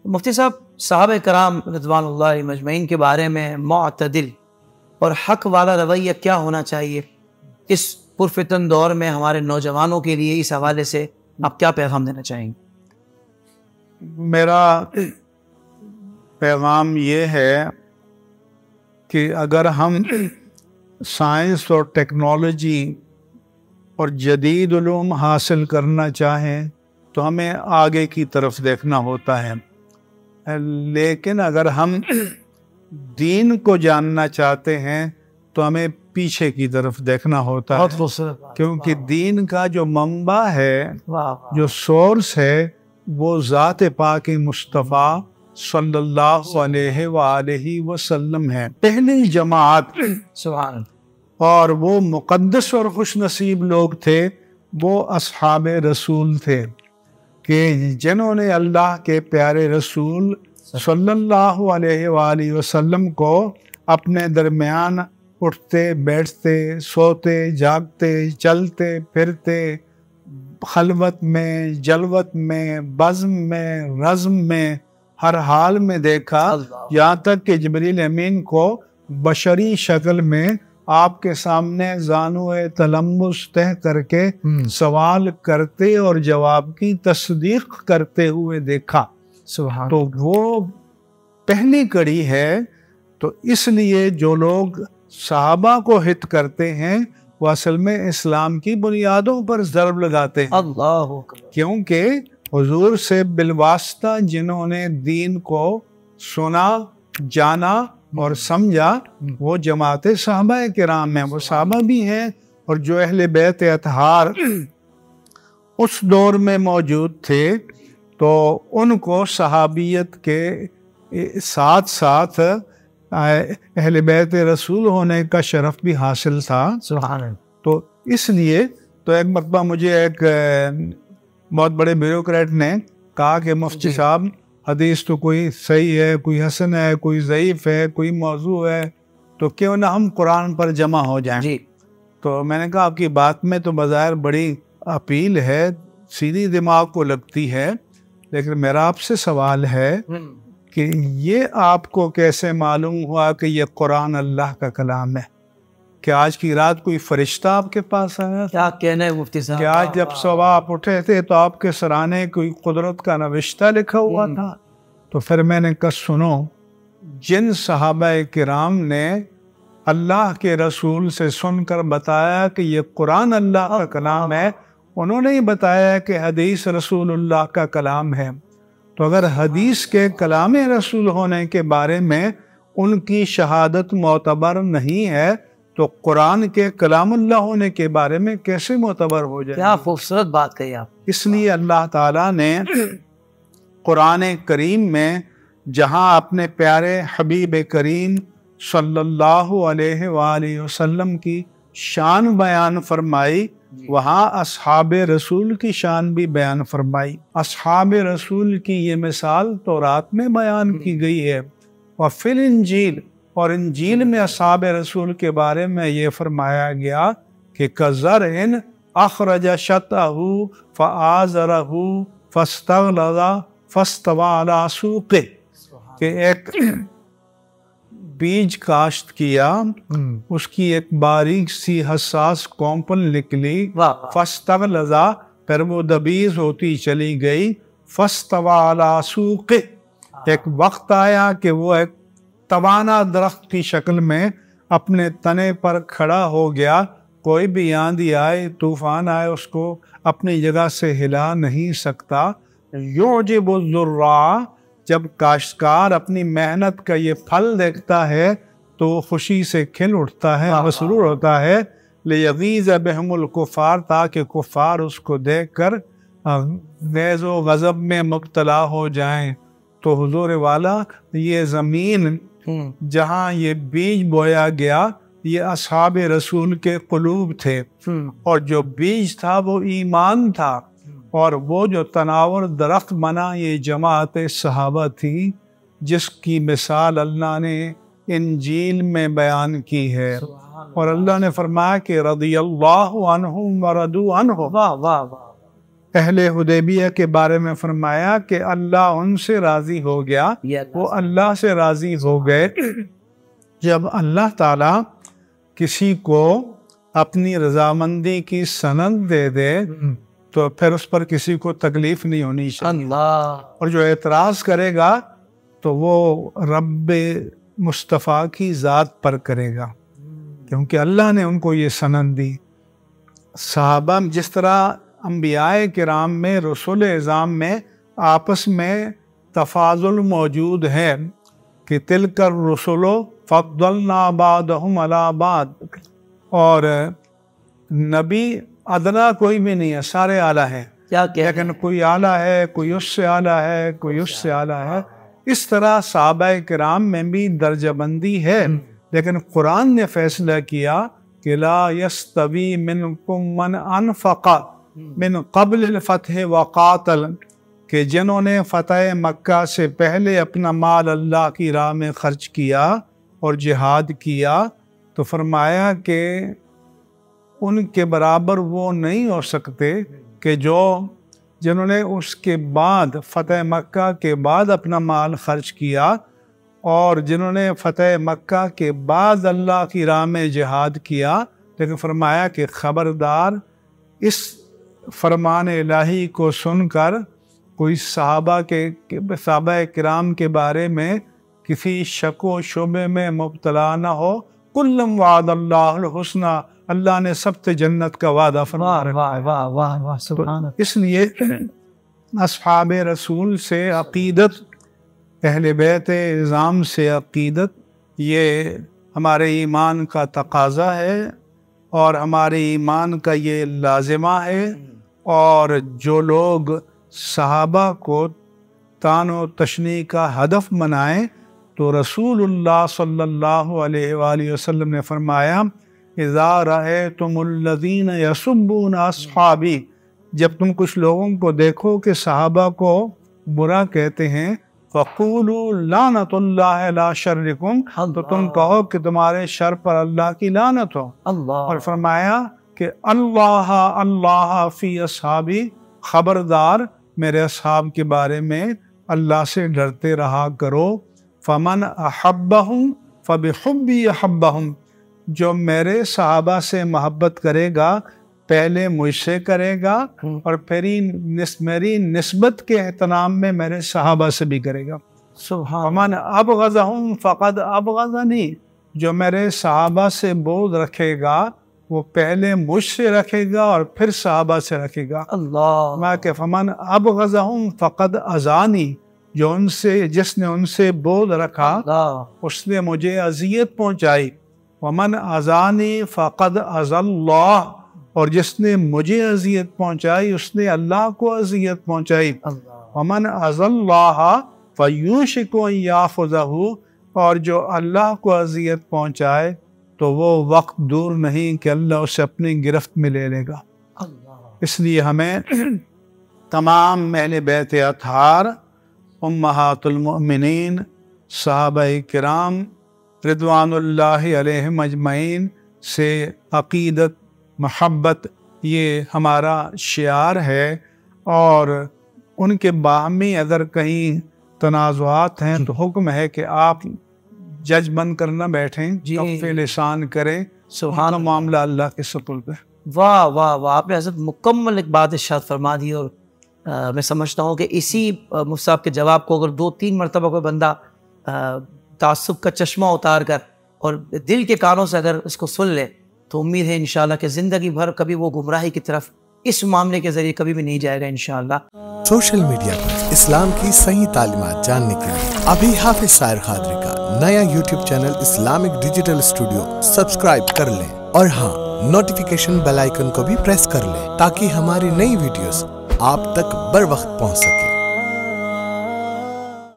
مفتی صاحب، صحابہ کرام رضوان اللہ علیہم مجمعین کے بارے میں معتدل اور حق والا رویہ کیا ہونا چاہیے اس پرفتن دور میں ہمارے نوجوانوں کے لیے، اس حوالے سے آپ کیا پیغام دینا چاہیں گے؟ میرا پیغام یہ ہے کہ اگر ہم سائنس اور ٹیکنالوجی اور جدید علوم حاصل کرنا چاہیں تو ہمیں آگے کی طرف دیکھنا ہوتا ہے، لیکن اگر ہم دین کو جاننا چاہتے ہیں تو ہمیں پیچھے کی طرف دیکھنا ہوتا ہے، کیونکہ دین کا جو منبع ہے، جو سورس ہے، وہ ذات پاک مصطفیٰ صلی اللہ علیہ وآلہ وسلم ہے، پہلی جماعت۔ سبحان اللہ۔ اور وہ مقدس اور خوش نصیب لوگ تھے، وہ اصحاب رسول تھے کہ جنہوں نے اللہ کے پیارے رسول صلی اللہ علیہ وآلہ وسلم کو اپنے درمیان اٹھتے بیٹھتے سوتے جاگتے چلتے پھرتے خلوت میں جلوت میں بزم میں رزم میں ہر حال میں دیکھا، یہاں تک کہ جبریل امین کو بشری شکل میں آپ کے سامنے زانوئے تلمس تہ کر کے سوال کرتے اور جواب کی تصدیق کرتے ہوئے دیکھا۔ سبحان تو وہ پہلی کڑی ہے۔ تو اس لیے جو لوگ صحابہ کو ہت کرتے ہیں وہ اصل میں اسلام کی بنیادوں پر ضرب لگاتے ہیں، اللہ اکبر، کیونکہ حضور سے بالواسطہ جنہوں نے دین کو سنا جانا اور سمجھا وہ جماعت صحابہ کرام ہیں، وہ صحابہ بھی ہیں، اور جو اہل بیت اطہار اس دور میں موجود تھے تو ان کو صحابیت کے ساتھ ساتھ اہل بیت رسول ہونے کا شرف بھی حاصل تھا۔ سبحان اللہ۔ تو اس لیے تو ایک مرتبہ مجھے ایک بہت بڑے بیوروکریٹ نے کہا کہ مفتی صاحب حدیث تو کوئی صحیح ہے، کوئی حسن ہے، کوئی ضعیف ہے، کوئی موضوع ہے، تو کیوں نہ ہم قرآن پر جمع ہو جائیں۔ جی۔ تو میں نے کہا آپ کی بات میں تو بظاہر بڑی اپیل ہے، سیدھی دماغ کو لگتی ہے، لیکن میرا آپ سے سوال ہے کہ یہ آپ کو کیسے معلوم ہوا کہ یہ قرآن اللہ کا کلام ہے؟ کہ آج کی رات کوئی فرشتہ آپ کے پاس آیا؟ کیا کہنا ہے مفتی صاحب؟ کہ آج جب صبح آپ اٹھے تھے تو آپ کے سرانے کوئی قدرت کا نوشتہ لکھا ہوا تھا؟ تو پھر میں نے کہا سنو، جن صحابہ کرام نے اللہ کے رسول سے سن کر بتایا کہ یہ قرآن اللہ کا کلام ہے، انہوں نے ہی بتایا کہ حدیث رسول اللہ کا کلام ہے۔ تو اگر حدیث کے کلام رسول ہونے کے بارے میں ان کی شہادت معتبر نہیں ہے تو قرآن کے کلام اللہ ہونے کے بارے میں کیسے معتبر ہو جائے؟ کیا خوبصورت بات کہی آپ۔ اس لیے اللہ تعالیٰ نے قرآن کریم میں جہاں اپنے پیارے حبیب کریم صلی اللہ علیہ وآلہ وسلم کی شان بیان فرمائی، وہاں اصحاب رسول کی شان بھی بیان فرمائی۔ اصحاب رسول کی یہ مثال تورات میں بیان کی گئی ہے، وفی الانجیل، اور انجیل میں اصحاب رسول کے بارے میں یہ فرمایا گیا کہ کزرعٍ اخرج شطأہ فآزرہ فاستغلظ فاستوى علی سوقہ، کہ ایک بیج کاشت کیا، اس کی ایک باریک سی حساس کونپل نکلی، فاستغلظ، پھر وہ دبیز ہوتی چلی گئی، فاستوى علی سوقہ، ایک وقت آیا کہ وہ ایک توانا درخت کی شکل میں اپنے تنے پر کھڑا ہو گیا، کوئی بھی آندھی آئے طوفان آئے اس کو اپنی جگہ سے ہلا نہیں سکتا۔ یعجب الزراع، جب کاشتکار اپنی محنت کا یہ پھل دیکھتا ہے تو وہ خوشی سے کھل اٹھتا ہے، مسرور ہوتا ہے، لیغیظ بہم الکفار، تاکہ کفار اس کو دیکھ کر غیظ و غضب میں مبتلا ہو جائیں۔ تو حضور والا یہ زمین جہاں یہ بیج بویا گیا یہ اصحاب رسول کے قلوب تھے، اور جو بیج تھا وہ ایمان تھا، اور وہ جو تناور درخت بنا یہ جماعت صحابہ تھی جس کی مثال اللہ نے انجیل میں بیان کی ہے، اور اللہ نے فرمایا کہ رضی اللہ عنہم ورضوا عنہ، اہل حدیبیہ کے بارے میں فرمایا کہ اللہ ان سے راضی ہو گیا، وہ اللہ سے راضی ہو گئے۔ جب اللہ تعالیٰ کسی کو اپنی رضامندی کی سند دے دے تو پھر اس پر کسی کو تکلیف نہیں ہونی چاہیے، اور جو اعتراض کرے گا تو وہ رب مصطفیٰ کی ذات پر کرے گا، کیونکہ اللہ نے ان کو یہ سند دی۔ صحابہ جس طرح انبیاء کرام میں، رسول اعظام میں آپس میں تفاضل موجود ہے کہ تلک الرسل فضلنا بعضهم علی بعض، اور نبی ادنا کوئی بھی نہیں ہے، سارے اعلیٰ ہیں، لیکن کوئی اعلیٰ ہے، کوئی اس سے اعلیٰ ہے، کوئی اس سے اعلیٰ ہے۔ اس طرح صحابہ کرام میں بھی درجہ بندی ہے، لیکن قرآن نے فیصلہ کیا کہ لا یستوی منکم من انفق من قبل الفتح وقاتل، کہ جنہوں نے فتح مکہ سے پہلے اپنا مال اللہ کی راہ میں خرچ کیا اور جہاد کیا، تو فرمایا کہ ان کے برابر وہ نہیں ہو سکتے کہ جنہوں نے اس کے بعد فتح مکہ کے بعد اپنا مال خرچ کیا، اور جنہوں نے فتح مکہ کے بعد اللہ کی راہ میں جہاد کیا۔ لیکن فرمایا کہ خبردار، اس فرمان الہی کو سن کر کوئی صحابہ کرام کے بارے میں کسی شک و شبے میں مبتلا نہ ہو۔ کلم وعد اللہ الحسنہ، اللہ نے سب سے جنت کا وعدہ فرمایا۔ اس لیے اصحاب رسول سے عقیدت، اہل بیت اعظام سے عقیدت، یہ ہمارے ایمان کا تقاضا ہے اور ہمارے ایمان کا یہ لازمہ ہے۔ اور جو لوگ صحابہ کو طعن و تشنیع کا ہدف بنائیں تو رسول اللہ صلی اللہ علیہ وآلہ وسلم نے فرمایا اذا رأیتم الذین یسبون اصحابی، جب تم کچھ لوگوں کو دیکھو کہ صحابہ کو برا کہتے ہیں، فقولوا لعنت اللہ علی شرکم، تو تم کہو کہ تمہارے شر پر اللہ کی لعنت ہو۔ اور فرمایا کہ اللہ اللہ فی اصحابی، خبردار میرے اصحاب کے بارے میں اللہ سے ڈرتے رہا کرو۔ فمن احبہم فبحبی احبہم، جو میرے صحابہ سے محبت کرے گا پہلے مجھ سے کرے گا، اور پھر میری نسبت کے احترام میں میرے صحابہ سے بھی کرے گا۔ فمن ابغضہم فقد ابغضنی، جو میرے صحابہ سے بغض رکھے گا وہ پہلے مجھ سے رکھے گا اور پھر صحابہ سے رکھے گا۔ اللہ کہ فمن ابغضہم فقد اذانی، جس نے ان سے بغض رکھا اس نے مجھے اذیت پہنچائی۔ ومن اذانی فقد اذى اللہ، اور جس نے مجھے اذیت پہنچائی اس نے اللہ کو اذیت پہنچائی۔ ومن اذى اللہ فیوشک ان یاخذہ، اور جو اللہ کو اذیت پہنچائے تو وہ وقت دور نہیں کہ اللہ اسے اپنی گرفت میں لے لے گا۔ اس لیے ہمیں تمام اہل بیت اطہار، امہات المؤمنین، صحابہ کرام رضوان اللہ علیہم اجمعین سے عقیدت، محبت، یہ ہمارا شعار ہے۔ اور ان کے باہمی اگر کہیں تنازعات ہیں تو حکم ہے کہ آپ جج بن کر نہ بیٹھیں، کف لسان کریں، سبحان معاملہ اللہ کے سپرد ہے۔ واہ واہ واہ، آپ نے حضرت مکمل ایک بات ارشاد فرما دی، اور میں سمجھتا ہوں کہ اسی مفتی صاحب کے جواب کو اگر 2-3 مرتبہ کوئی بندہ تعصب کا چشمہ اتار کر اور دل کے کانوں سے اگر اس کو سن لے تو امید ہے انشاءاللہ کہ زندگی بھر کبھی وہ گمراہی کی طرف اس معاملے کے ذریعے کبھی بھی نہیں جائے گا انشاءاللہ۔ سوشل میڈیا پر اسلام کی صحیح تعلیمات جاننے کے لیے ابھی حافظ سائر قادری کا نیا YouTube channel Islamic digital studio subscribe کر لیں، اور ہاں نوٹیفیکیشن بیل آئیکن کو بھی پریس کر لیں تاکہ ہماری نئی ویڈیوز آپ تک بر وقت پہنچ سکیں۔